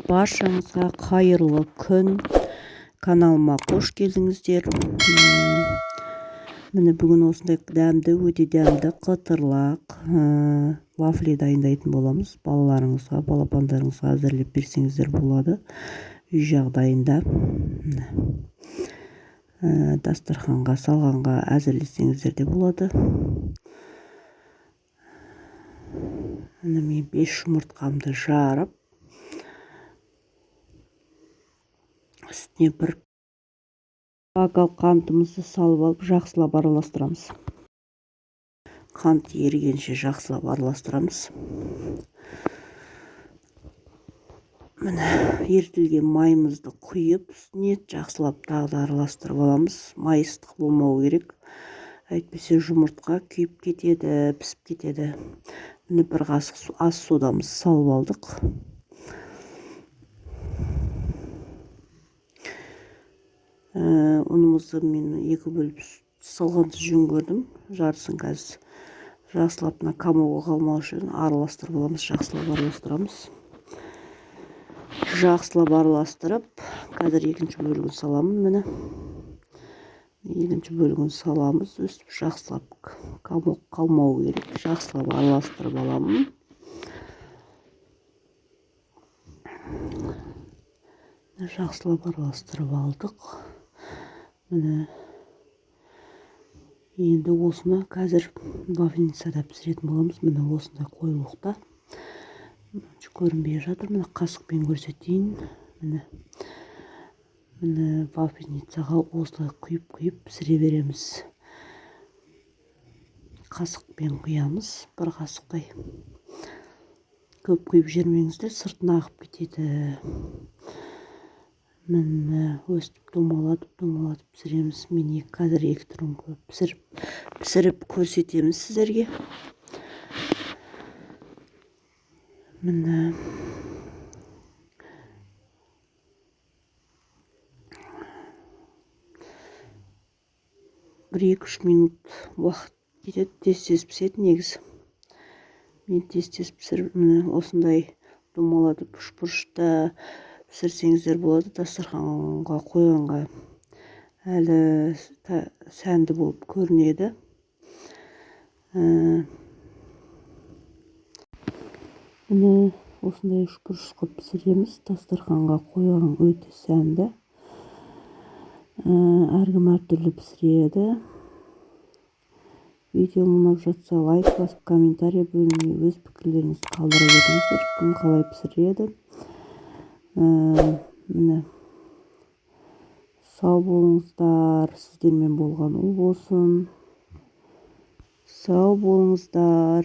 Баршаңызға қайырлы күн. Каналыма қош келдіңіздер. Міне бүгін осындай өте дәмді қытырлақ вафли дайындайтын боламыз. Балаларыңызға, балапандарыңызға әзірлеп берсеңіздер болады. Үй жағдайында дастарханға салғанға әзірлесеңіздер де болады. Міне мен 5 жұмыртқамды жарып, үстіне бір бокал қантымызды салып алып, жақсылап араластырамыз. Қант ерігенше жақсылап араластырамыз. Міне ерітілген майымызды құйып, үстіне жақсылап тағы да араластырып аламыз. Май ыстық болмау керек. Әйтпесе жұмыртқа күйіп кетеді, пісіп кетеді. Міне бір қасық ас содамызды салып алдық. Ұнымызды мен 2 бөліп салғанды жөн көрдім. Жарысын қазір жақсылап комауға қалмау үшін араластырып аламыз, жақсылап араластырамыз. Жақсылап араластырып, қазір 2-ші бөлігін саламын. Міне 2-ші бөлігін саламыз. Өстіп жақсылап комау қалмау керек. Жақсылап араластырып аламын. Жақсылап араластырып алдық. Міне енді осыны қазір вафельницада пісіретін боламыз. Міне осындай қоюлықта. Көрінбей жатыр. Міне қасықпен көрсетейін. Міне вафельницаға осылай құйып пісіре береміз. Қасықпен құямыз. Бір қасықтай. Көп құйып жермеңіздер, сыртына ағып кетеді. Міне өстіп домалатып пісіреміз. Мен қазір 2 түрін пісіріп көрсетеміз сіздерге. Міне бір 2-3 минут уақыт кетеді. Тез піседі негізі. Мен тез пісіріп, міне осындай домалатып бұрышта пісірсеңіздер болады. Дастарханға қойғанға әлі сәнді болып көрінеді. Міне осындай 3 бұрыш қылып пісіреміз. Дастарханға қойған өте сәнді. Әркім әртүрлі пісіреді. Видео ұнап жатса лайк басып, комментарий бөліміне өз пікірлеріңізді қалдыра кетіңіздер. Кім қалай пісіреді. Міне сау болыңыздар. Сіздермен болған ұл болсын. Сау болыңыздар.